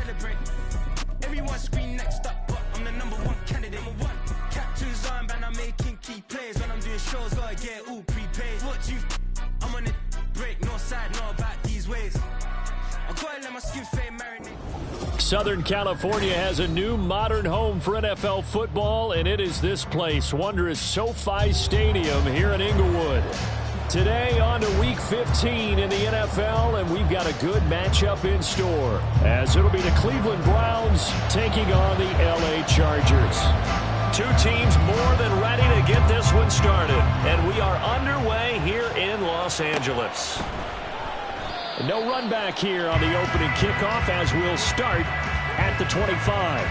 celebrate. Everyone scream next up, but I'm the #1 candidate. Captain's armband, I'm making key plays. When I'm doing shows, gotta get all prepaid. What you I'm on it, break, no side, no about these ways. I gotta let my skin fade marinate. Southern California has a new modern home for NFL football, and it is this place, wondrous SoFi Stadium here in Inglewood. Today on to Week 15 in the NFL, and we've got a good matchup in store, as it'll be the Cleveland Browns taking on the LA Chargers. Two teams more than ready to get this one started, and we are underway here in Los Angeles. No run back here on the opening kickoff as we'll start at the 25.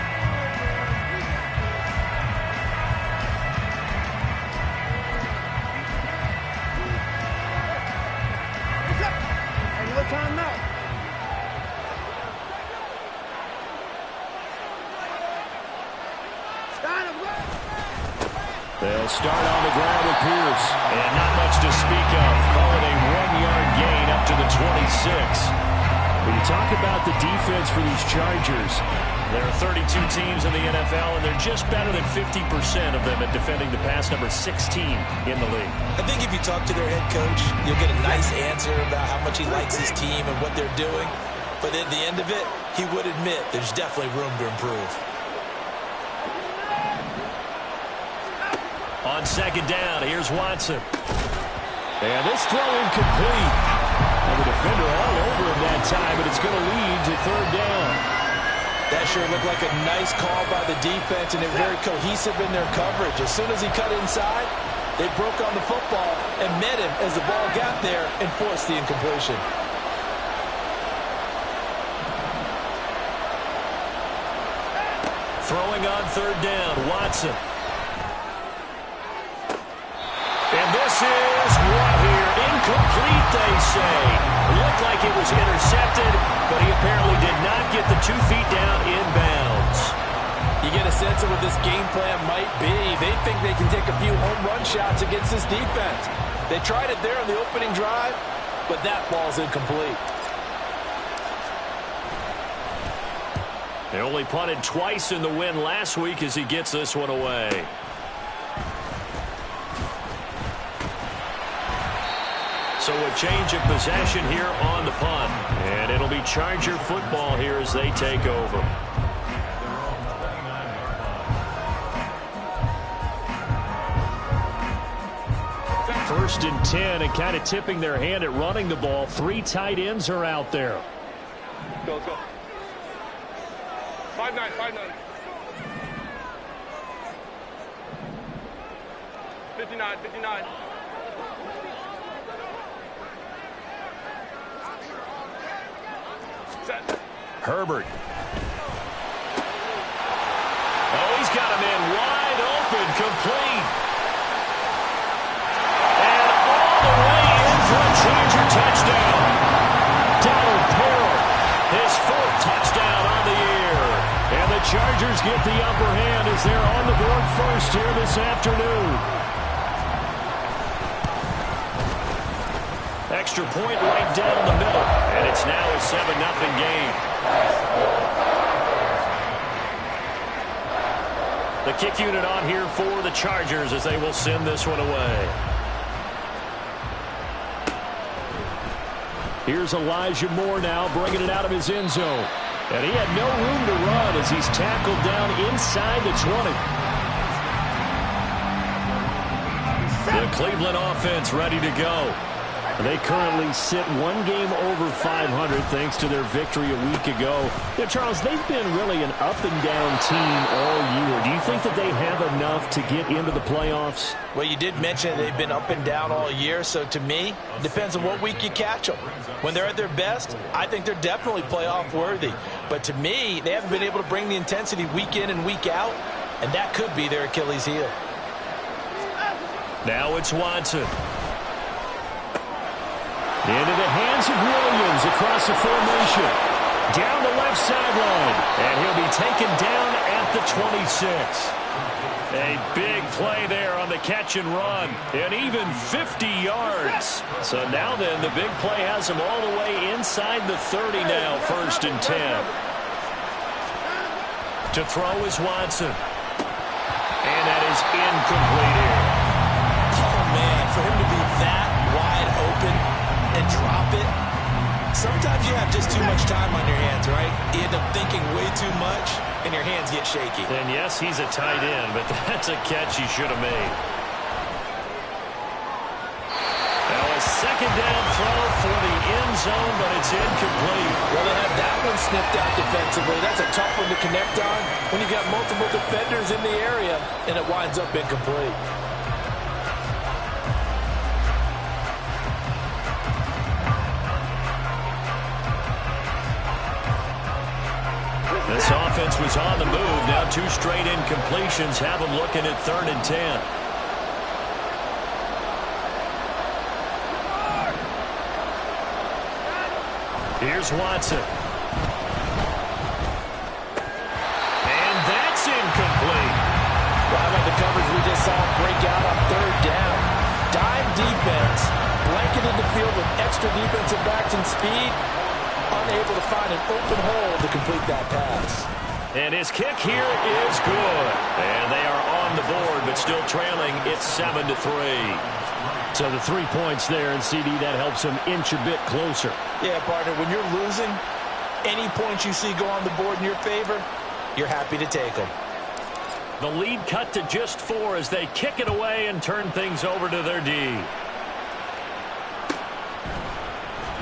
They'll start on the ground with Pierce. And not much to speak of. Call it a 1-yard gain up to the 26. When you talk about the defense for these Chargers, there are 32 teams in the NFL, and they're just better than 50% of them at defending the pass, number 16 in the league. I think if you talk to their head coach, you'll get a nice answer about how much he likes his team and what they're doing. But at the end of it, he would admit there's definitely room to improve. On second down, here's Watson. And this throw incomplete. And the defender all over him that time, but it's going to lead to third down. That sure looked like a nice call by the defense, and they're very cohesive in their coverage. As soon as he cut inside, they broke on the football and met him as the ball got there and forced the incompletion. Throwing on third down, Watson. And this is what here? Incomplete, they say. Looked like it was intercepted, but he apparently did not get the 2 feet down inbounds. You get a sense of what this game plan might be. They think they can take a few home run shots against this defense. They tried it there on the opening drive, but that ball's incomplete. They only punted twice in the win last week as he gets this one away. So a change of possession here on the punt. And it'll be Charger football here as they take over. First and 10, and kind of tipping their hand at running the ball. 3 tight ends are out there. Go, go. 5-9, 5-9. 59, 59. Herbert. Oh, he's got a man wide open, complete. And all the way in for a Charger touchdown. Donald Parrott, his 4th touchdown on the year. And the Chargers get the upper hand as they're on the board first here this afternoon. Extra point right down the middle, and it's now a 7-0 game. The kick unit on here for the Chargers as they will send this one away. Here's Elijah Moore now bringing it out of his end zone. And he had no room to run as he's tackled down inside the 20. The Cleveland offense ready to go. They currently sit 1 game over 500 thanks to their victory a week ago. Yeah, Charles, they've been really an up-and-down team all year. Do you think that they have enough to get into the playoffs? Well, you did mention they've been up and down all year, so to me, it depends on what week you catch them. When they're at their best, I think they're definitely playoff worthy. But to me, they haven't been able to bring the intensity week in and week out, and that could be their Achilles heel. Now it's Watson. Into the hands of Williams across the formation. Down the left sideline. And he'll be taken down at the 26. A big play there on the catch and run. And even 50 yards. So now then, the big play has him all the way inside the 30 now, 1st and 10. To throw is Watson. And that is incomplete here. Oh, man, for him to be that wide open and drop it. Sometimes you have just too much time on your hands, right? You end up thinking way too much, and your hands get shaky. And yes, he's a tight end, but that's a catch he should have made. Now a second down throw for the end zone, but it's incomplete. Well, they had that one snipped out defensively. That's a tough one to connect on when you got multiple defenders in the area, and it winds up incomplete. This offense was on the move. Now 2 straight incompletions have them looking at 3rd and 10. Here's Watson. And that's incomplete. Well, how about the coverage we just saw break out on 3rd down? Dime defense, blanketed the field with extra defensive backs and speed. Unable to find an open hole to complete that pass. And his kick here is good. And they are on the board, but still trailing. It's 7-3. So the 3 points there, and CD, that helps him inch a bit closer. Yeah, partner, when you're losing, any points you see go on the board in your favor, you're happy to take them. The lead cut to just 4 as they kick it away and turn things over to their D.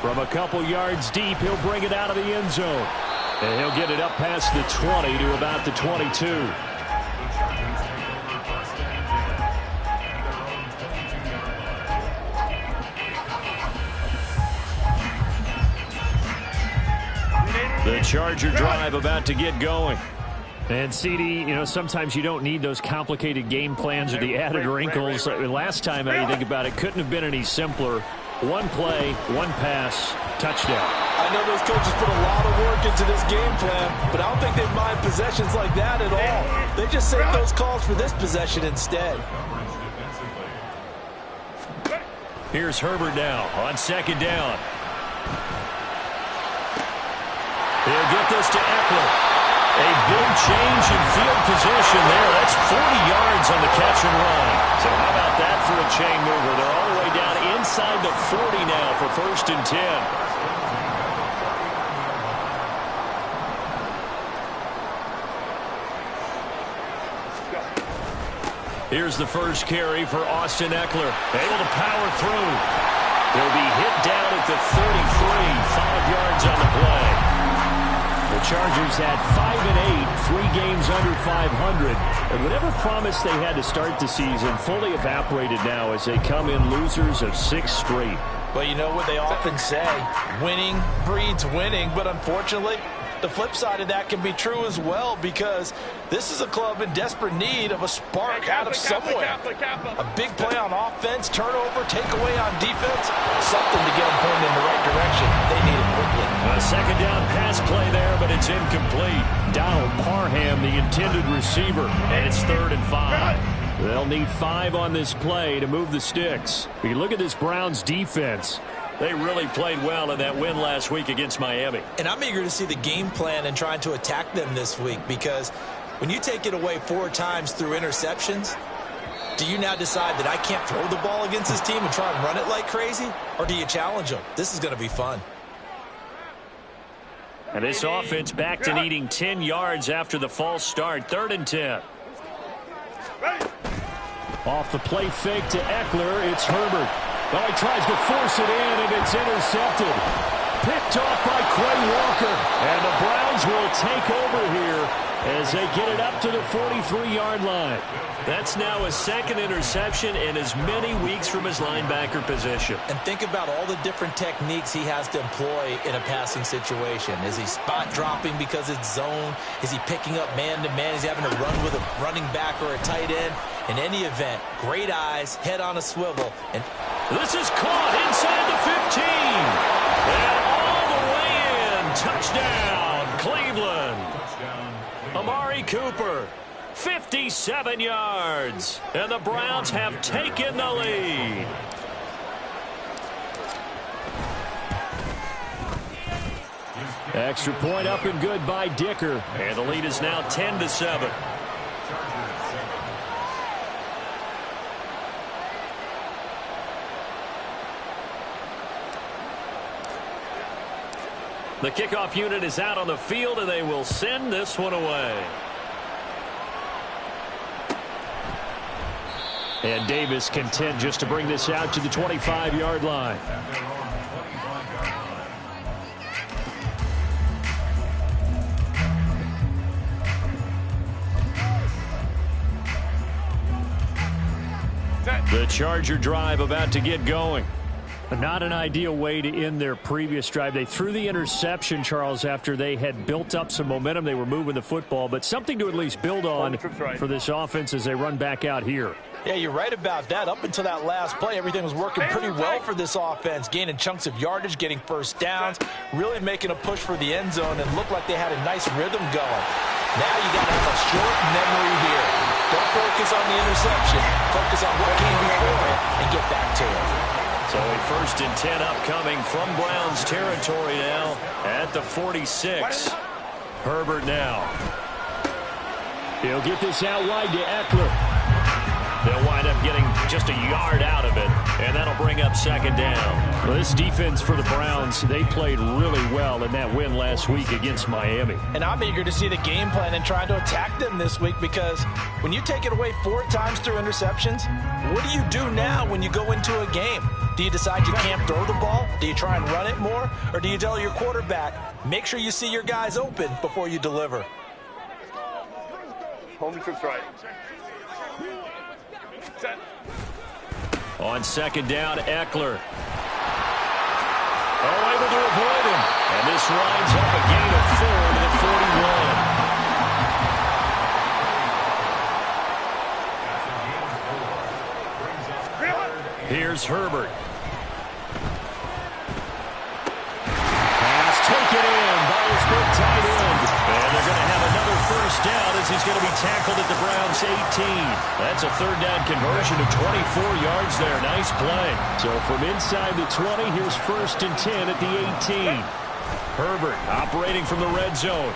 From a couple yards deep, he'll bring it out of the end zone. And he'll get it up past the 20 to about the 22. The Charger drive about to get going. And CD, you know, sometimes you don't need those complicated game plans or the added wrinkles. Last time, you think about it, couldn't have been any simpler. 1 play, 1 pass, touchdown. I know those coaches put a lot of work into this game plan, but I don't think they mind possessions like that at all. They just save those calls for this possession instead. Here's Herbert now on 2nd down. He'll get this to Eckler. A big change in field position there. That's 40 yards on the catch and run. So how about that for a chain mover? They're all the way down inside the 40 now for 1st and 10. Here's the first carry for Austin Eckler. Able to power through. He'll be hit down at the 33. 5 yards on the play. The Chargers had 5-8, 3 games under 500. And whatever promise they had to start the season fully evaporated now as they come in losers of 6 straight. Well, you know what they often say, winning breeds winning, but unfortunately, the flip side of that can be true as well, because this is a club in desperate need of a spark out of somewhere. A big play on offense, turnover, takeaway on defense, something to get them pointed in the right direction. They need it quickly. A 2nd down pass play there, but it's incomplete. Donald Parham, the intended receiver, and it's 3rd and 5. They'll need 5 on this play to move the sticks. If you look at this Browns defense, they really played well in that win last week against Miami. And I'm eager to see the game plan and trying to attack them this week, because when you take it away 4 times through interceptions, do you now decide that I can't throw the ball against this team and try and run it like crazy? Or do you challenge them? This is going to be fun. And this offense back to needing 10 yards after the false start. 3rd and 10. Off the play fake to Eckler, it's Herbert. Well, he tries to force it in, and it's intercepted. Picked off by Quay Walker. And the Browns will take over here as they get it up to the 43-yard line. That's now his 2nd interception in as many weeks from his linebacker position. And think about all the different techniques he has to employ in a passing situation. Is he spot dropping because it's zone? Is he picking up man-to-man? Is he having to run with a running back or a tight end? In any event, great eyes, head on a swivel. And this is caught inside the 15. And all the way in. Touchdown, Cleveland. Amari Cooper. 57 yards, and the Browns have taken the lead. Extra point up and good by Dicker. And the lead is now 10-7. The kickoff unit is out on the field, and they will send this one away. And Davis content just to bring this out to the 25-yard line. The Charger drive about to get going. Not an ideal way to end their previous drive. They threw the interception, Charles, after they had built up some momentum. They were moving the football, but something to at least build on for this offense as they run back out here. Yeah, you're right about that. Up until that last play, everything was working pretty well for this offense, gaining chunks of yardage, getting first downs, really making a push for the end zone, and looked like they had a nice rhythm going. Now you got to have a short memory here. Don't focus on the interception. Focus on what came before it and get back to it. So a 1st and 10 upcoming from Browns territory now at the 46. Herbert now. He'll get this out wide to Eckler. They'll wind up getting just a yard out of it, and that'll bring up 2nd down. Well, this defense for the Browns, they played really well in that win last week against Miami. And I'm eager to see the game plan and trying to attack them this week, because when you take it away 4 times through interceptions, what do you do now when you go into a game? Do you decide you can't throw the ball? Do you try and run it more? Or do you tell your quarterback, make sure you see your guys open before you deliver? Home trips right. Set. On 2nd down, Eckler. Oh, able to avoid him. And this winds up a gain of 4 to the 41. Here's Herbert. Pass taken in by his big tight end. And they're going to have another 1st down as he's going to be tackled at the Browns' 18. That's a 3rd down conversion of 24 yards there. Nice play. So from inside the 20, here's 1st and 10 at the 18. Herbert operating from the red zone.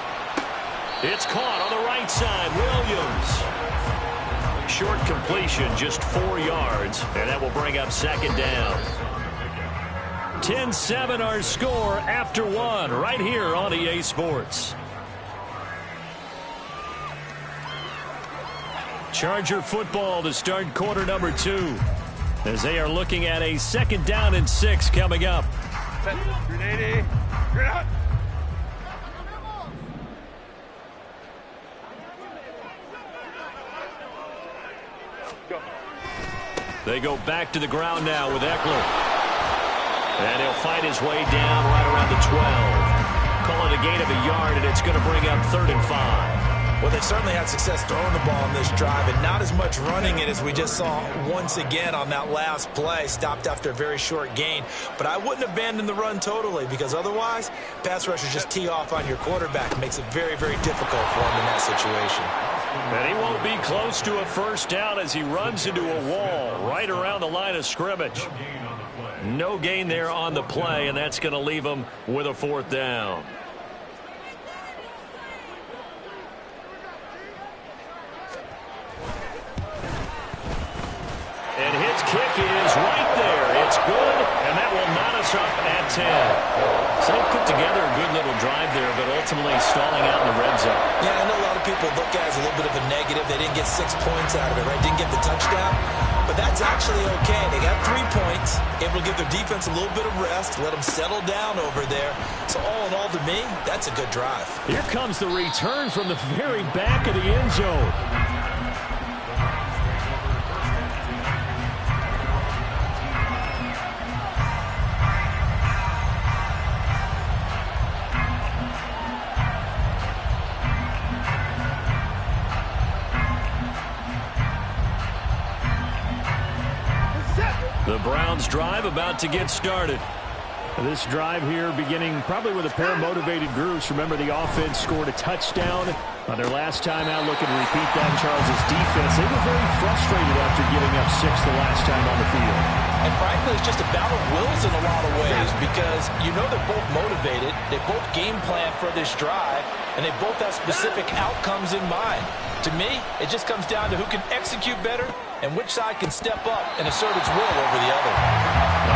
It's caught on the right side. Williams. Short completion, just 4 yards, and that will bring up 2nd down. 10-7 our score after 1 right here on EA Sports. Charger football to start quarter number 2 as they are looking at a 2nd down and 6 coming up. Grenade. Grenade. Go. They go back to the ground now with Eckler. And he'll fight his way down right around the 12. Call it a gain of a yard, and it's going to bring up 3rd and 5. Well, they've certainly had success throwing the ball on this drive, and not as much running it as we just saw once again on that last play. Stopped after a very short gain. But I wouldn't abandon the run totally, because otherwise, pass rushers just tee off on your quarterback. Makes it very, very difficult for him in that situation. And he won't be close to a 1st down as he runs into a wall right around the line of scrimmage. No gain there on the play, and that's going to leave him with a 4th down. And his kick is right there. It's good, and that will knot us up at 10. So they put together a good little drive there, but ultimately stalling out in the red zone. Yeah, I know a lot of people look at it as a little bit of a negative. They didn't get 6 points out of it, right? Didn't get the touchdown. But that's actually okay. They got 3 points, able to give their defense a little bit of rest, let them settle down over there. So all in all, to me, that's a good drive. Here comes the return from the very back of the end zone. The Browns drive about to get started. This drive here beginning probably with a pair of motivated groups. Remember, the offense scored a touchdown on their last time out. Looking to repeat that. Charles' defense, they were very frustrated after giving up 6 the last time on the field. And frankly, it's just a battle of wills in a lot of ways because you know they're both motivated. They both game plan for this drive, and they both have specific outcomes in mind. To me, it just comes down to who can execute better and which side can step up and assert its will over the other.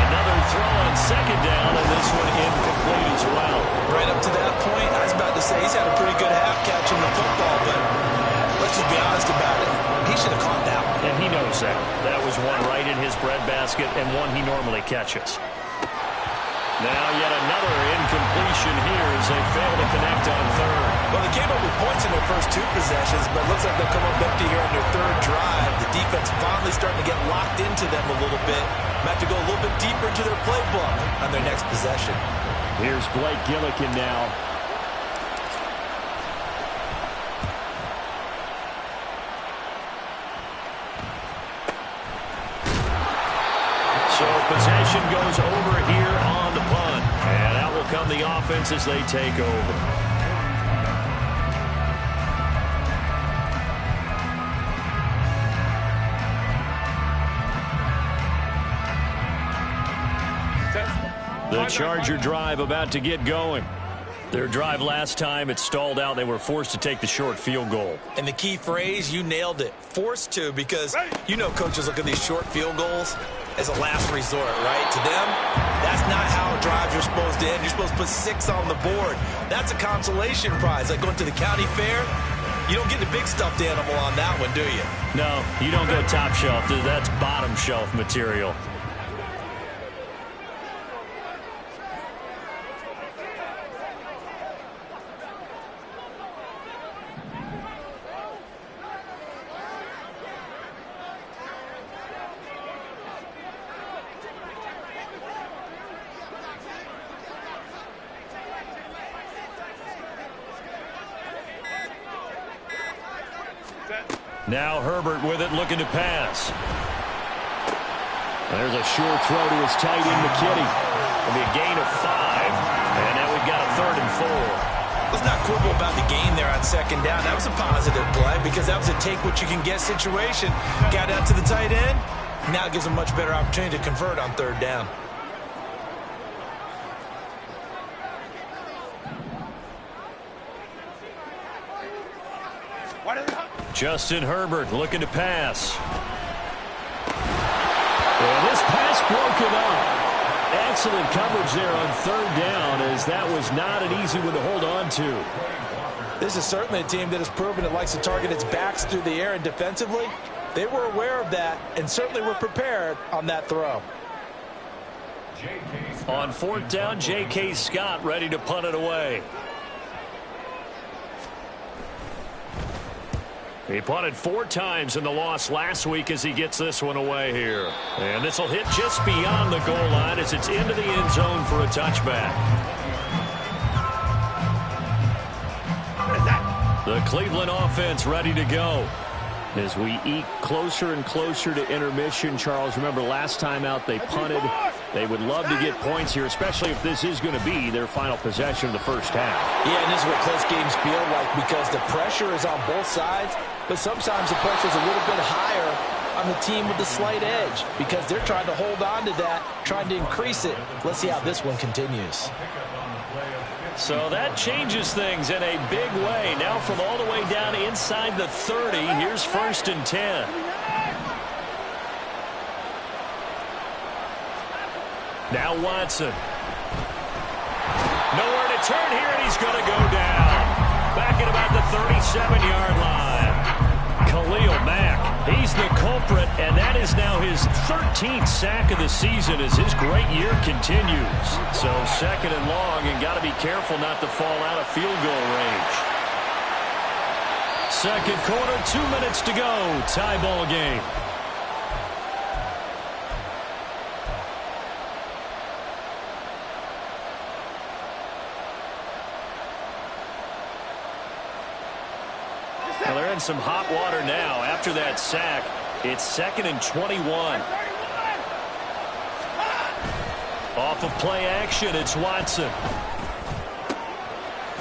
Another throw on second down, and this one incomplete as well. Right up to that point, I was about to say he's had a pretty good half catching the football, but let's just be honest about it. He should have caught that one. And he knows that. That was one right in his breadbasket and one he normally catches. Now yet another incompletion here as they fail to connect on third. Well, they came up with points in their first 2 possessions, but it looks like they'll come up empty here on their third drive. The defense finally starting to get locked into them a little bit. They have to go a little bit deeper into their playbook on their next possession. Here's Blake Gillikin now. So possession goes over here on the punt. And out will come the offense as they take over. The Charger drive about to get going. Their drive last time, it stalled out. They were forced to take the short field goal. And the key phrase, you nailed it. Forced to, because you know coaches look at these short field goals as a last resort, right? To them, that's not how drives are supposed to end. You're supposed to put 6 on the board. That's a consolation prize. Like going to the county fair, you don't get the big stuffed animal on that one, do you? No, you don't go top shelf. That's bottom shelf material. Now Herbert with it, looking to pass. There's a short throw to his tight end, McKinney. It'll be a gain of 5, and now we've got a 3rd and 4. Let's not quibble about the gain there on second down. That was a positive play because that was a take-what-you-can-get situation. Got out to the tight end. Now it gives them a much better opportunity to convert on 3rd down. Justin Herbert looking to pass. And this pass broken up. Excellent coverage there on 3rd down, as that was not an easy one to hold on to. This is certainly a team that has proven it likes to target its backs through the air, and defensively, they were aware of that and certainly were prepared on that throw. On 4th down, J.K. Scott ready to punt it away. He punted 4 times in the loss last week as he gets this one away here. And this will hit just beyond the goal line as it's into the end zone for a touchback. The Cleveland offense ready to go. As we eke closer and closer to intermission, Charles, remember last time out they punted. They would love to get points here, especially if this is going to be their final possession of the first half. Yeah, and this is what close games feel like because the pressure is on both sides, but sometimes the pressure is a little bit higher on the team with the slight edge because they're trying to hold on to that, trying to increase it. Let's see how this one continues. So that changes things in a big way. Now from all the way down inside the 30, here's 1st and 10. Now Watson. Nowhere to turn here, and he's going to go down. Back at about the 37-yard line. Khalil Mack, he's the culprit, and that is now his 13th sack of the season as his great year continues. So 2nd and long, and got to be careful not to fall out of field goal range. 2nd quarter, 2 minutes to go. Tie ball game. Well, they're in some hot water now. After that sack, it's 2nd and 21. Off of play action, it's Watson.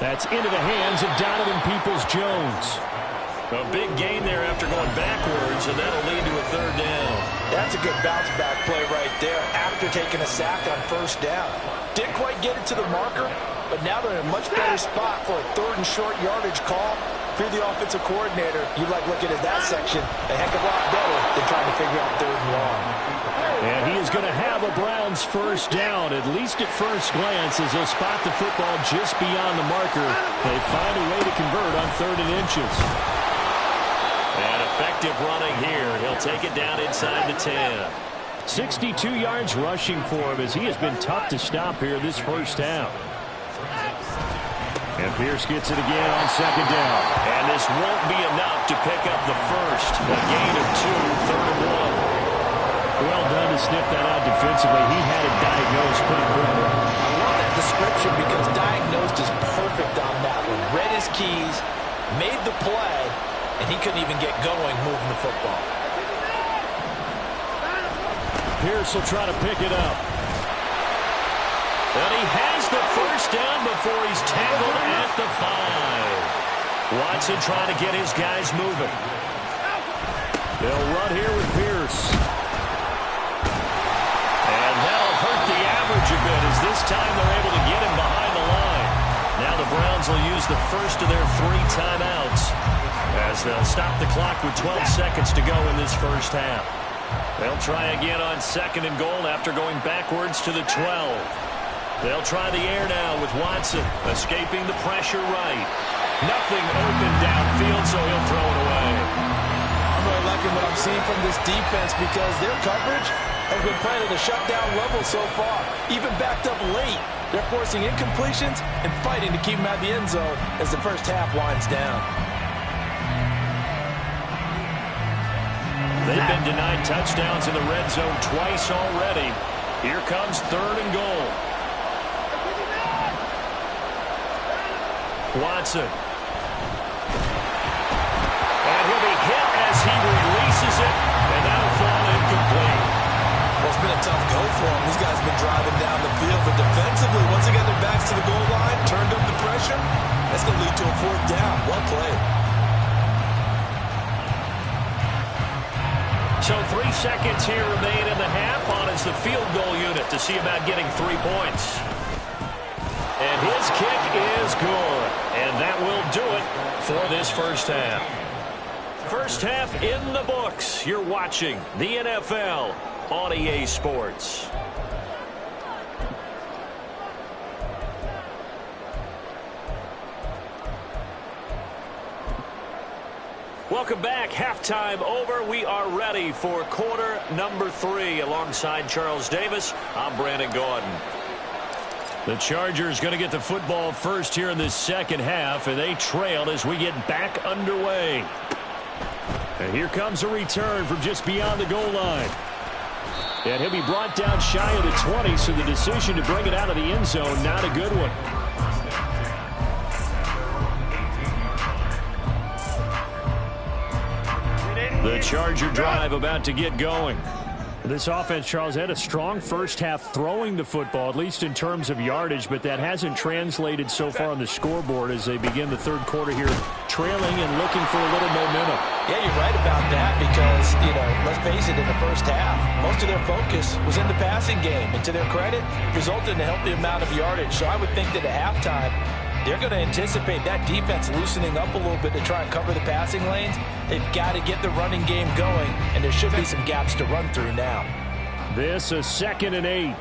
That's into the hands of Donovan Peoples-Jones. A big gain there after going backwards, and that'll lead to a third down. That's a good bounce-back play right there after taking a sack on first down. Didn't quite get it to the marker, but now they're in a much better spot for a third and short yardage call. If you're the offensive coordinator, you like looking at that section a heck of a lot better than trying to figure out third and long. And he is going to have a Browns first down, at least at first glance, as they'll spot the football just beyond the marker. They find a way to convert on 3rd and inches. And effective running here. He'll take it down inside the 10. 62 yards rushing for him as he has been tough to stop here this first half. And Pierce gets it again on 2nd down. And this won't be enough to pick up the first. A gain of 2, 3rd and 1. Well done to sniff that out defensively. He had it diagnosed pretty quickly. I love that description because diagnosed is perfect on that one. Read his keys, made the play, and he couldn't even get going moving the football. Pierce will try to pick it up. And he has the first down before he's tackled at the 5. Watson trying to get his guys moving. They'll run here with Pierce. And that'll hurt the average a bit as this time they're able to get him behind the line. Now the Browns will use the first of their 3 timeouts as they'll stop the clock with 12 seconds to go in this first half. They'll try again on 2nd and goal after going backwards to the 12. They'll try the air now with Watson escaping the pressure right. Nothing open downfield, so he'll throw it away. I'm really liking what I'm seeing from this defense because their coverage has been playing at a shutdown level so far. Even backed up late, they're forcing incompletions and fighting to keep them out of the end zone as the first half winds down. They've been denied touchdowns in the red zone twice already. Here comes 3rd and goal. Watson. And he'll be hit as he releases it, and that'll fall incomplete. Well, it's been a tough go for them. These guys have been driving down the field, but defensively, once they get their backs to the goal line, turned up the pressure, that's going to lead to a 4th down. Well played. So 3 seconds here remain in the half. On is the field goal unit to see about getting 3 points. And his kick is good. And that will do it for this first half. First half in the books. You're watching the NFL on EA Sports. Welcome back. Halftime over. We are ready for quarter number 3. Alongside Charles Davis, I'm Brandon Gaudin. The Chargers going to get the football first here in this second half, and they trail as we get back underway. And here comes a return from just beyond the goal line. And he'll be brought down shy of the 20, so the decision to bring it out of the end zone, not a good one. The Charger drive about to get going. This offense, Charles, had a strong first half throwing the football, at least in terms of yardage, but that hasn't translated so far on the scoreboard as they begin the third quarter here, trailing and looking for a little momentum. Yeah, you're right about that because, let's face it, in the first half, most of their focus was in the passing game. And to their credit, resulted in a healthy amount of yardage. So I would think that at halftime, they're going to anticipate that defense loosening up a little bit to try and cover the passing lanes. They've got to get the running game going, and there should be some gaps to run through now. This is 2nd and 8.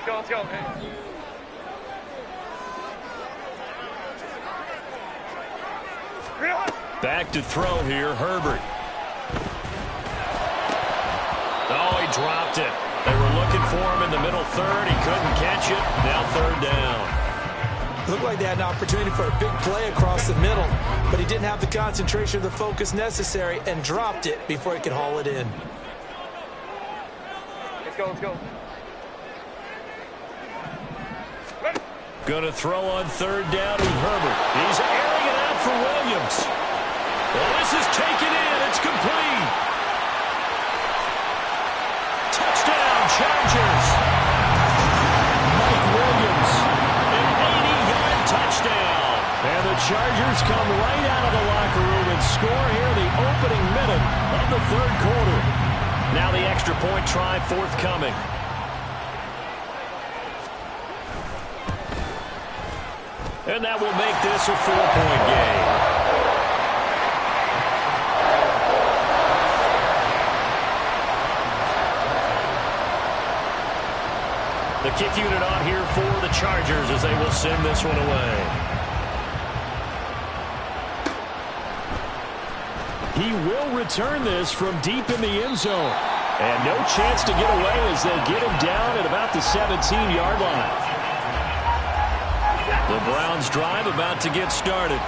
Let's go. Back to throw here, Herbert. Oh, he dropped it. They were looking for him in the middle third. He couldn't catch it. Now 3rd down. Looked like they had an opportunity for a big play across the middle, but he didn't have the concentration or the focus necessary and dropped it before he could haul it in. Let's go. Going to throw on 3rd down with Herbert. He's airing it out for Williams. Well, this is taken in. It's complete. Touchdown, Chargers. Mike Williams, an 80-yard touchdown. And the Chargers come right out of the locker room and score here in the opening minute of the third quarter. Now the extra point try forthcoming. And that will make this a 4-point game. The kick unit on here for the Chargers as they will send this one away. He will return this from deep in the end zone. And no chance to get away as they get him down at about the 17-yard line. The Browns drive about to get started.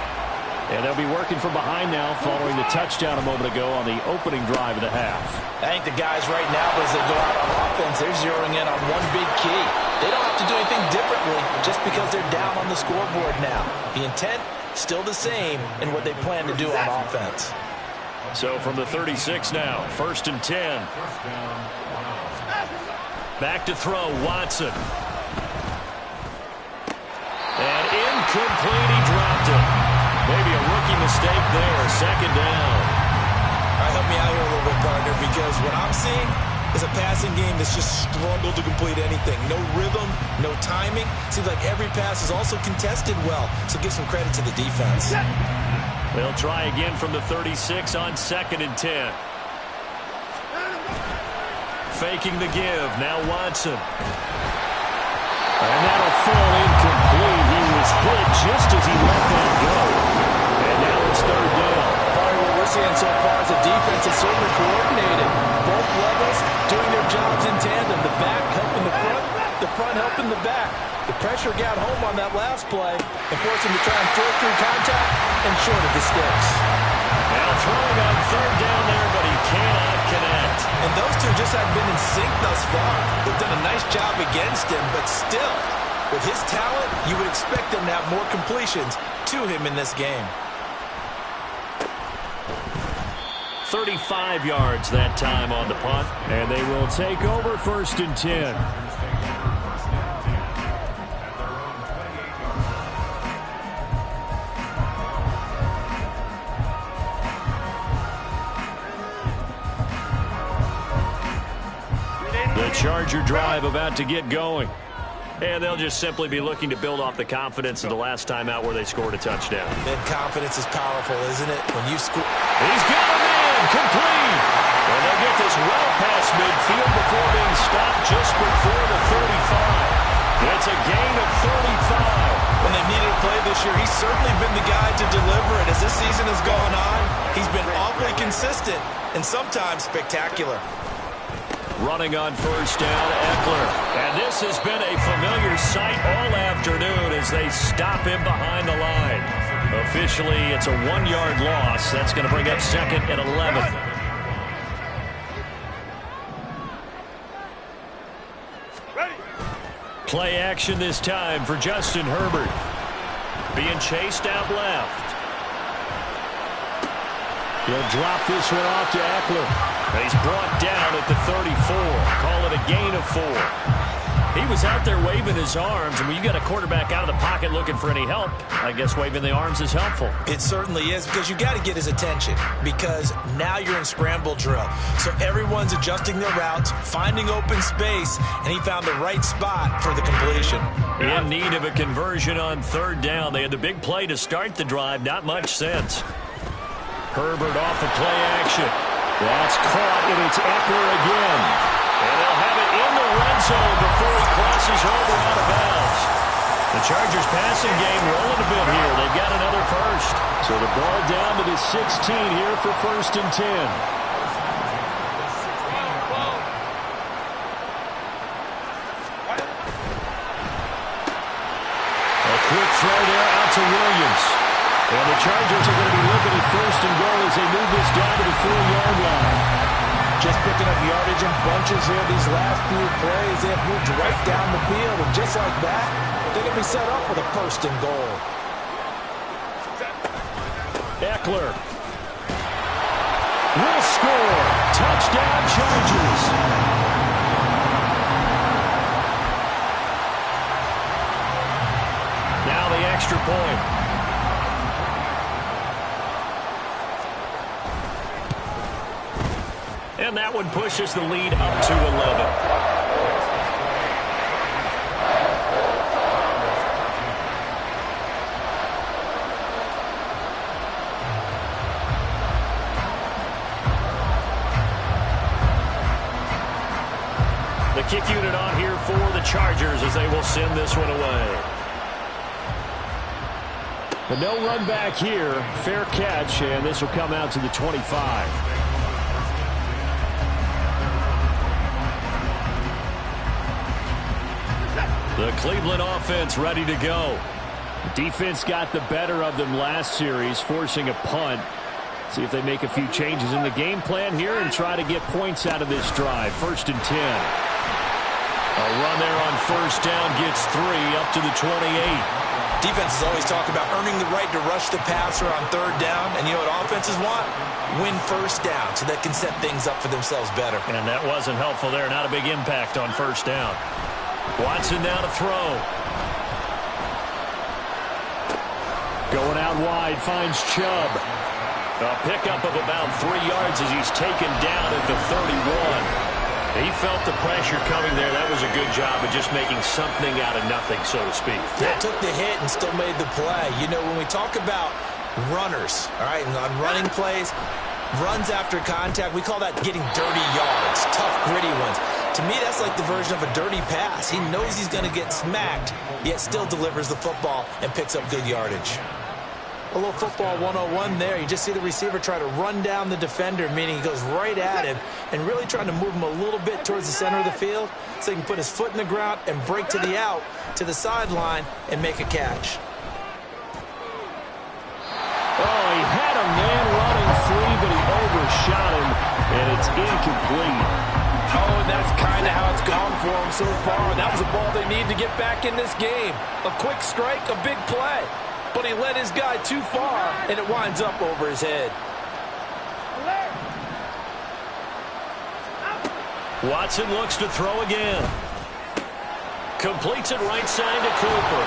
And they'll be working from behind now following the touchdown a moment ago on the opening drive of the half. I think the guys right now, as they go out on offense, they're zeroing in on one big key. They don't have to do anything differently just because they're down on the scoreboard now. The intent, still the same in what they plan to do on offense. So from the 36 now, 1st and 10. Back to throw, Watson. And incomplete, he dropped it. Maybe a rookie mistake there, 2nd down. All right, help me out here a little bit, partner, because what I'm seeing is a passing game that's just struggled to complete anything. No rhythm, no timing. Seems like every pass is also contested well, so give some credit to the defense. They'll try again from the 36 on 2nd and 10. Faking the give, now Watson. And that'll fall incomplete. He was hit just as he let that go. And now it's 3rd down. Probably what we're seeing so far is the defense is certainly coordinated. Both levels doing their jobs in tandem. The back helping the front helping the back. The pressure got home on that last play and forced him to try and throw through contact and shorted the sticks. Now throwing on 3rd down there, but he cannot connect. And those two just haven't been in sync thus far. They've done a nice job against him, but still, with his talent, you would expect them to have more completions to him in this game. 35 yards that time on the punt, and they will take over 1st and 10. The Charger drive about to get going. And they'll just simply be looking to build off the confidence of the last time out where they scored a touchdown. And confidence is powerful, isn't it? When you score. He's got him in, complete. And they'll get this well past midfield before being stopped just before the 35. It's a gain of 35. When they've needed a play this year, he's certainly been the guy to deliver it. As this season has gone on, he's been awfully consistent and sometimes spectacular. Running on 1st down, Eckler. And this has been a familiar sight all afternoon as they stop him behind the line. Officially, it's a 1-yard loss. That's going to bring up 2nd and 11. Play action this time for Justin Herbert. Being chased out left. He'll drop this one off to Eckler. And he's brought down at the 34. Call it a gain of 4. He was out there waving his arms, and when you got a quarterback out of the pocket looking for any help, I guess waving the arms is helpful. It certainly is, because you got to get his attention, because now you're in scramble drill. So everyone's adjusting their routes, finding open space, and he found the right spot for the completion. In need of a conversion on 3rd down. They had the big play to start the drive, not much sense. Herbert off the play action. That's caught, and it's Eckler again. And they'll have it in the red zone before he crosses over out of bounds. The Chargers passing game rolling a bit here. They've got another first. So the ball down to the 16 here for 1st and 10. A quick throw there out to Williams. And the Chargers are going to be looking at 1st and goal as they move this down to the 4-yard line. Just picking up yardage in bunches here these last few plays. They have moved right down the field, and just like that, they're going to be set up with a 1st and goal. Eckler will score. Touchdown, Chargers. extra point. And that one pushes the lead up to 11. The kick unit on here for the Chargers as they will send this one away. But no run back here. Fair catch, and this will come out to the 25. The Cleveland offense ready to go. Defense got the better of them last series, forcing a punt. See if they make a few changes in the game plan here and try to get points out of this drive. 1st and 10. A run there on 1st down gets 3 up to the 28. Defenses always talk about earning the right to rush the passer on 3rd down. And you know what offenses want? Win 1st down so they can set things up for themselves better. And that wasn't helpful there. Not a big impact on 1st down. Watson now to throw. Going out wide, finds Chubb. A pickup of about 3 yards as he's taken down at the 31. He felt the pressure coming there. That was a good job of just making something out of nothing, so to speak. Yeah, took the hit and still made the play. You know, when we talk about runners, all right, and on running plays, runs after contact, we call that getting dirty yards, tough, gritty ones. To me, that's like the version of a dirty pass. He knows he's going to get smacked, yet still delivers the football and picks up good yardage. A little football 101 there. You just see the receiver try to run down the defender, meaning he goes right at him and really trying to move him a little bit towards the center of the field so he can put his foot in the ground and break to the out, to the sideline, and make a catch. Oh, he had a man running free, but he overshot him, and it's incomplete. Oh, and that's kind of how it's gone for him so far. That was a ball they need to get back in this game. A quick strike, a big play. But he led his guy too far, and it winds up over his head. Watson looks to throw again. Completes it right side to Cooper.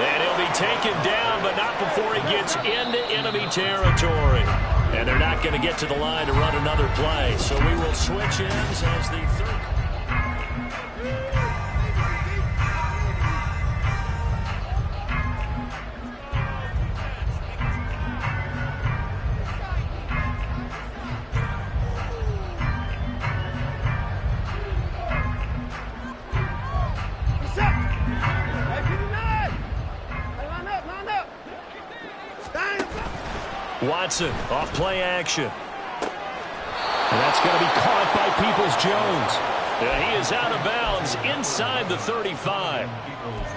And he'll be taken down, but not before he gets into enemy territory. And they're not going to get to the line to run another play. So we will switch ends as the third. Watson off play action. And that's going to be caught by Peoples-Jones. Yeah, he is out of bounds inside the 35.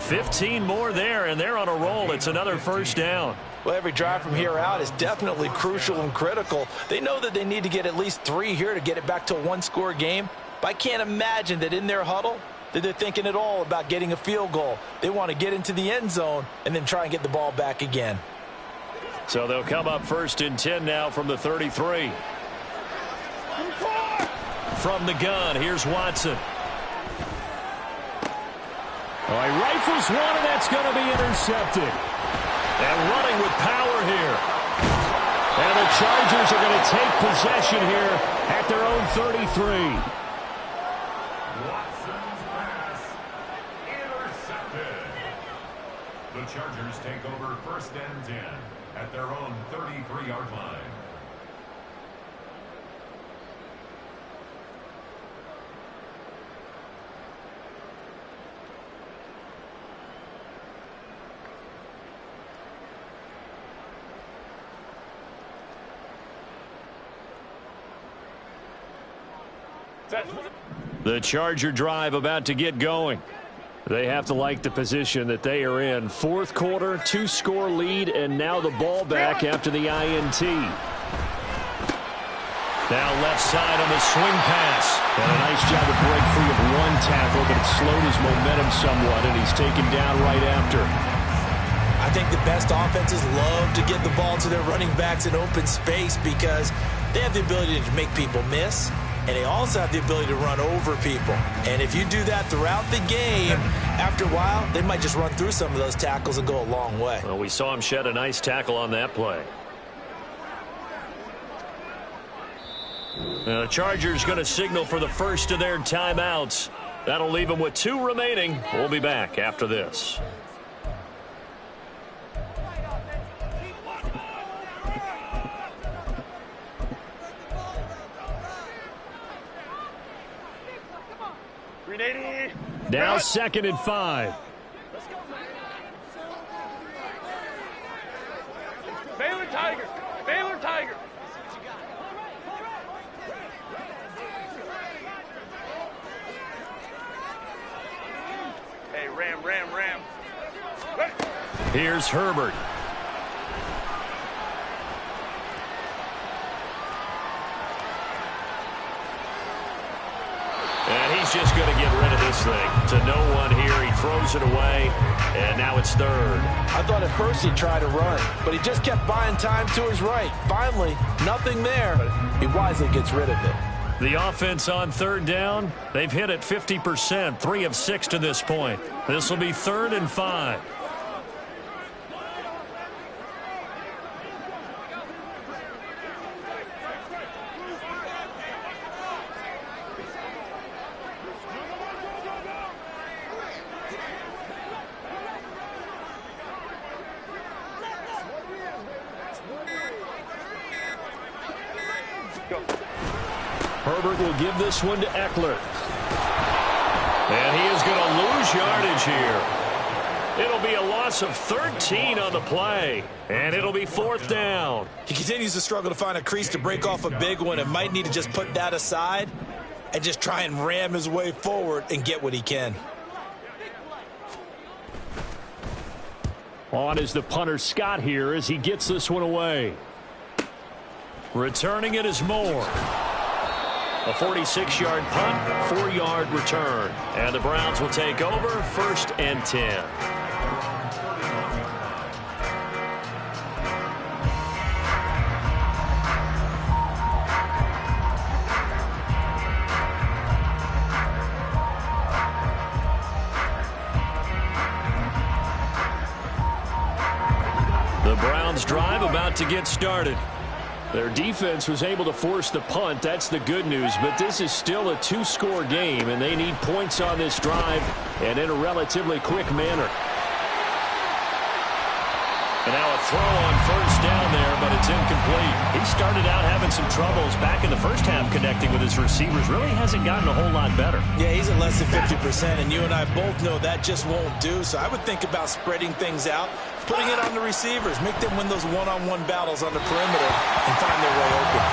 15 more there, and they're on a roll. It's another 1st down. Well, every drive from here out is definitely crucial and critical. They know that they need to get at least 3 here to get it back to a 1-score game. But I can't imagine that in their huddle that they're thinking at all about getting a field goal. They want to get into the end zone and then try and get the ball back again. So they'll come up 1st and 10 now from the 33. From the gun, here's Watson. Oh, he rifles one, and that's going to be intercepted. And running with power here. And the Chargers are going to take possession here at their own 33. Watson's pass intercepted. The Chargers take over 1st and 10 at their own 33-yard line. The Charger drive about to get going. They have to like the position that they are in. 4th quarter, 2-score lead, and now the ball back after the INT. Now left side on the swing pass. And a nice job to break free of one tackle, but it slowed his momentum somewhat, and he's taken down right after. I think the best offenses love to get the ball to their running backs in open space because they have the ability to make people miss. and they also have the ability to run over people. And if you do that throughout the game, after a while, they might just run through some of those tackles and go a long way. Well, we saw him shed a nice tackle on that play. The Chargers going to signal for the first of their timeouts. That'll leave them with 2 remaining. We'll be back after this. Now 2nd and 5. Baylor Tiger! Baylor Tiger! Hey, Ram. Here's Herbert. And he's just going to get rid of this thing. To no one here. He throws it away. And now it's 3rd. I thought at first he'd try to run, but he just kept buying time to his right. Finally, nothing there. He wisely gets rid of it. The offense on 3rd down, they've hit it 50%, 3 of 6 to this point. This will be 3rd and 5. Herbert will give this one to Eckler. And he is going to lose yardage here. It'll be a loss of 13 on the play. And it'll be 4th down. He continues to struggle to find a crease to break off a big one and might need to just put that aside and just try and ram his way forward and get what he can. On is the punter Scott here as he gets this one away. Returning it is Moore. A 46-yard punt, 4-yard return. And the Browns will take over 1st and 10. The Browns drive about to get started. Their defense was able to force the punt. That's the good news. But this is still a 2-score game, and they need points on this drive and in a relatively quick manner. And now a throw on 1st down there, but it's incomplete. He started out having some troubles back in the first half connecting with his receivers. Really hasn't gotten a whole lot better. Yeah, he's at less than 50%, and you and I both know that just won't do. So I would think about spreading things out, putting it on the receivers, make them win those one-on-one battles on the perimeter and find their way open.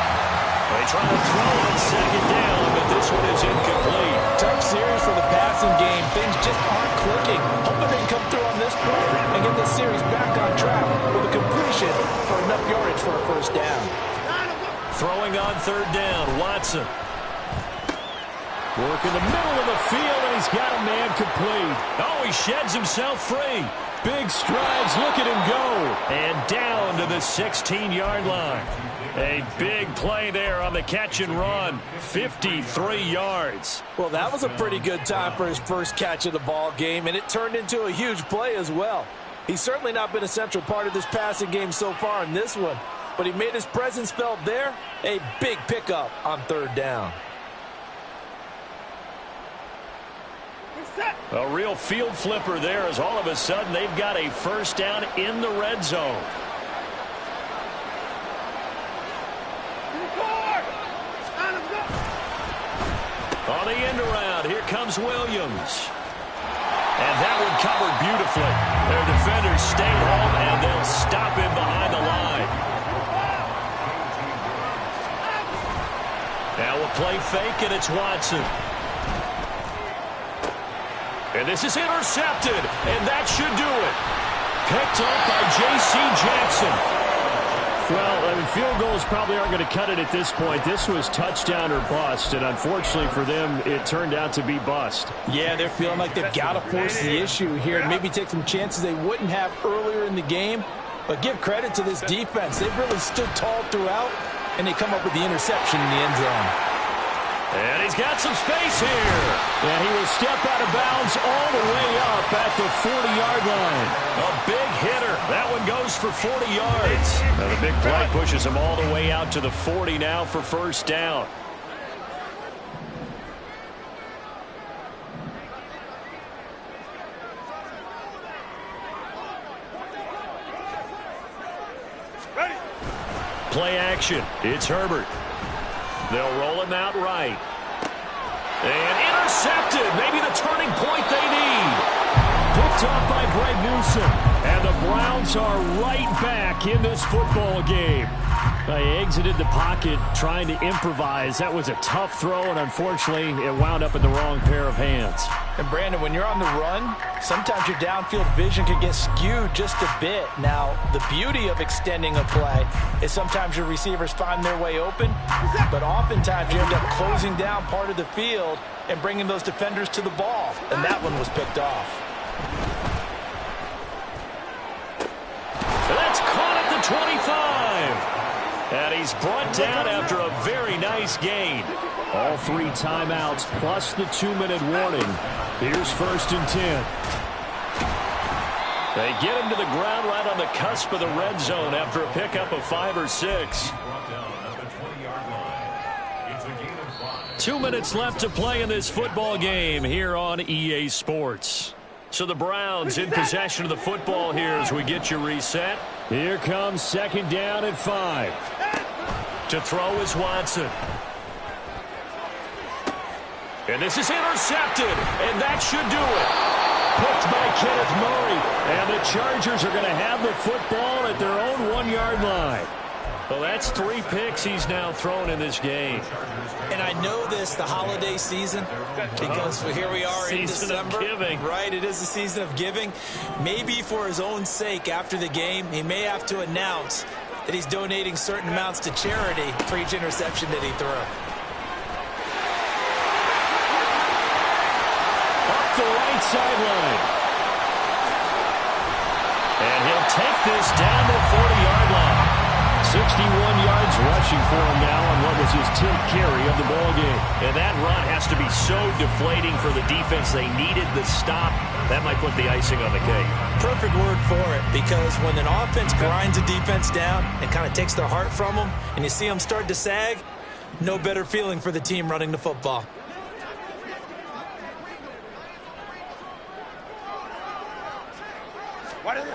They try to throw on 2nd down, but this one is incomplete. Tough series for the passing game. Things just aren't clicking. Hoping they can come through on this play and get this series back on track with a completion for enough yardage for a 1st down. Throwing on 3rd down, Watson. Work in the middle of the field, and he's got a man complete. Oh, he sheds himself free. Big strides, look at him go. And down to the 16-yard line. A big play there on the catch and run. 53 yards. Well, that was a pretty good time for his first catch of the ball game, and it turned into a huge play as well. He's certainly not been a central part of this passing game so far in this one, but he made his presence felt there. A big pickup on 3rd down. A real field flipper there as all of a sudden they've got a 1st down in the red zone. On the end around, here comes Williams. And that one covered beautifully. Their defenders stay home, and they'll stop him behind the line. Now we'll play fake, and it's Watson. And this is intercepted, and that should do it. Picked up by J.C. Jackson. Well, I mean, field goals probably aren't going to cut it at this point. This was touchdown or bust, and unfortunately for them, it turned out to be bust. Yeah, they're feeling like they've got to force the issue here and maybe take some chances they wouldn't have earlier in the game. But give credit to this defense. They've really stood tall throughout, and they come up with the interception in the end zone. And he's got some space here. And he will step out of bounds all the way up at the 40-yard line. A big hitter. That one goes for 40 yards. Now the big play pushes him all the way out to the 40 now for first down. Play action. It's Herbert. They'll roll him out right. And intercepted. Maybe the turning point they need. Picked off by Greg Newsome. And the Browns are right back in this football game. They exited the pocket trying to improvise. That was a tough throw, and unfortunately, it wound up in the wrong pair of hands. And Brandon, when you're on the run, sometimes your downfield vision can get skewed just a bit. Now, the beauty of extending a play is sometimes your receivers find their way open, but oftentimes you end up closing down part of the field and bringing those defenders to the ball, and that one was picked off. That's caught at the 25. And he's brought down after a very nice gain. All 3 timeouts plus the 2-minute warning. Here's 1st and 10. They get him to the ground right on the cusp of the red zone after a pickup of 5 or 6. 2 minutes left to play in this football game here on EA Sports. So the Browns in possession of the football here as we get you reset. Here comes 2nd down and 5. To throw is Watson. And this is intercepted, and that should do it. Picked by Kenneth Murray, and the Chargers are going to have the football at their own 1-yard line. Well, that's 3 picks he's now thrown in this game. And I know this, the holiday season, because here we are in December. Season of giving. Right, it is the season of giving. Maybe for his own sake after the game, he may have to announce that he's donating certain amounts to charity for each interception that he threw. Up the right sideline. And he'll take this down to the 40-yard line. 61 yards rushing for him now on what was his 10th carry of the ball game. And that run has to be so deflating for the defense. They needed the stop. That might put the icing on the cake. Perfect word for it, because when an offense grinds a defense down and kind of takes their heart from them, and you see them start to sag, no better feeling for the team running the football. What is it?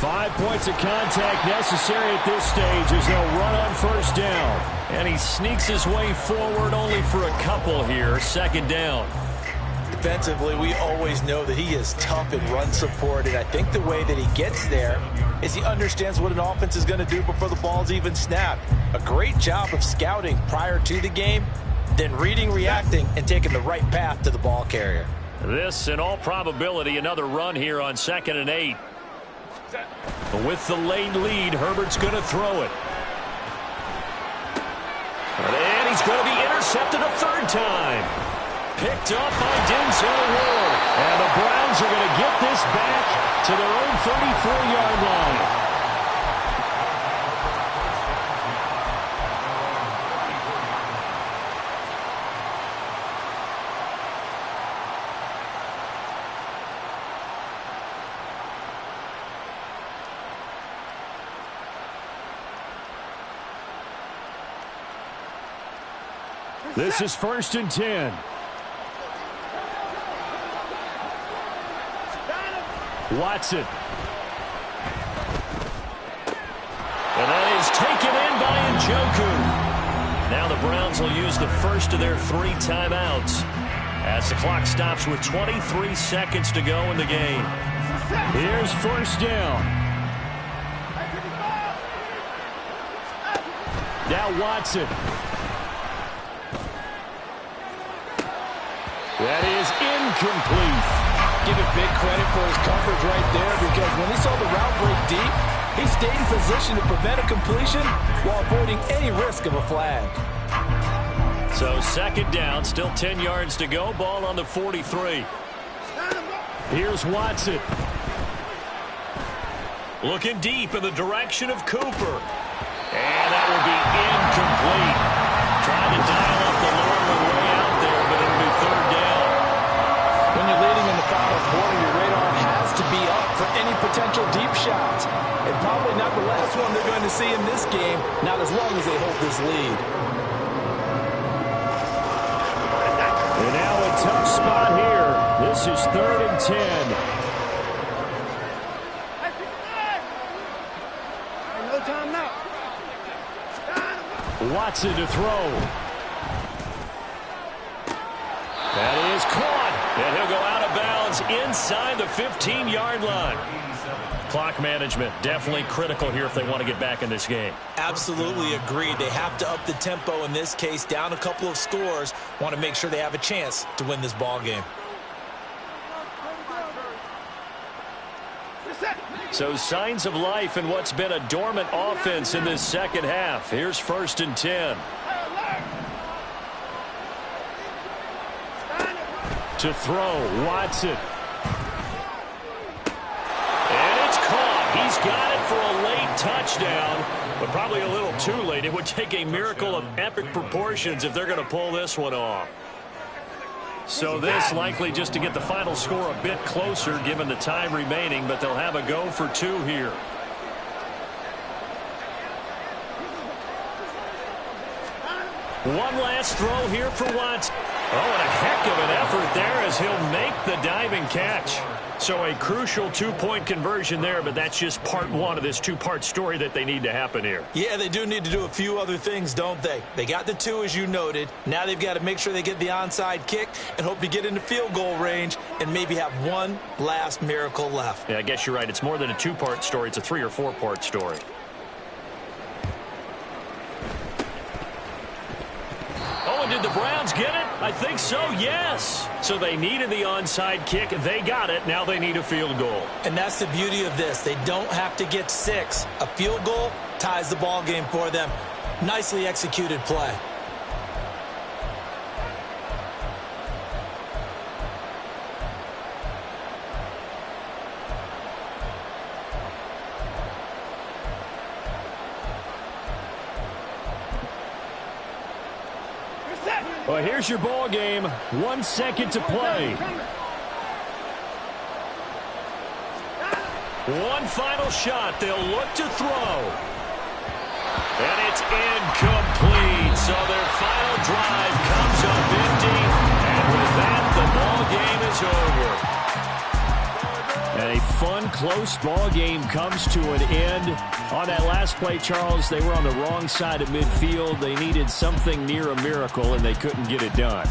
5 points of contact necessary at this stage as they'll run on 1st down. And he sneaks his way forward only for a couple here. 2nd down. Defensively, we always know that he is tough in run support, and I think the way that he gets there is he understands what an offense is going to do before the ball's even snapped. A great job of scouting prior to the game, then reading, reacting, and taking the right path to the ball carrier. This, in all probability, another run here on 2nd and 8. With the late lead, Herbert's going to throw it. And he's going to be intercepted a 3rd time. Picked up by Denzel Ward. And the Browns are going to get this back to their own 34-yard line. This is 1st and 10. Watson. And that is taken in by Njoku. Now the Browns will use the first of their 3 timeouts as the clock stops with 23 seconds to go in the game. Here's 1st down. Now Watson. That is incomplete. Give it big credit for his coverage right there, because when he saw the route break deep, he stayed in position to prevent a completion while avoiding any risk of a flag. So 2nd down, still 10 yards to go. Ball on the 43. Here's Watson. Looking deep in the direction of Cooper. And that will be incomplete. Trying to dial up the not the last one they're going to see in this game, not as long as they hold this lead. And now a tough spot here. This is 3rd and 10. No time now. Watson to throw. That is caught. And he'll go out of bounds inside the 15-yard line. Clock management definitely critical here if they want to get back in this game. Absolutely agreed. They have to up the tempo in this case, down a couple of scores. Want to make sure they have a chance to win this ball game. So signs of life in what's been a dormant offense in this second half. Here's 1st and 10. To throw, Watson. And it's caught. He's got it for a late touchdown, but probably a little too late. It would take a miracle of epic proportions if they're going to pull this one off. So this likely just to get the final score a bit closer given the time remaining, but they'll have a go for 2 here. One last throw here for Watson. Oh, and a heck of an effort there as he'll make the diving catch. So a crucial 2-point conversion there, but that's just part 1 of this 2-part story that they need to happen here. Yeah, they do need to do a few other things, don't they? They got the 2, as you noted. Now they've got to make sure they get the onside kick and hope to get into field goal range and maybe have one last miracle left. Yeah, I guess you're right. It's more than a 2-part story. It's a 3- or 4-part story. Oh, and did the Browns get it? I think so, yes. So they needed the onside kick. They got it. Now they need a field goal. And that's the beauty of this. They don't have to get 6. A field goal ties the ball game for them. Nicely executed play. Well, here's your ball game. 1 second to play. One final shot. They'll look to throw. And it's incomplete. So their final drive comes up empty. And with that, the ball game is over. And a fun, close ball game comes to an end. On that last play, Charles, they were on the wrong side of midfield. They needed something near a miracle, and they couldn't get it done.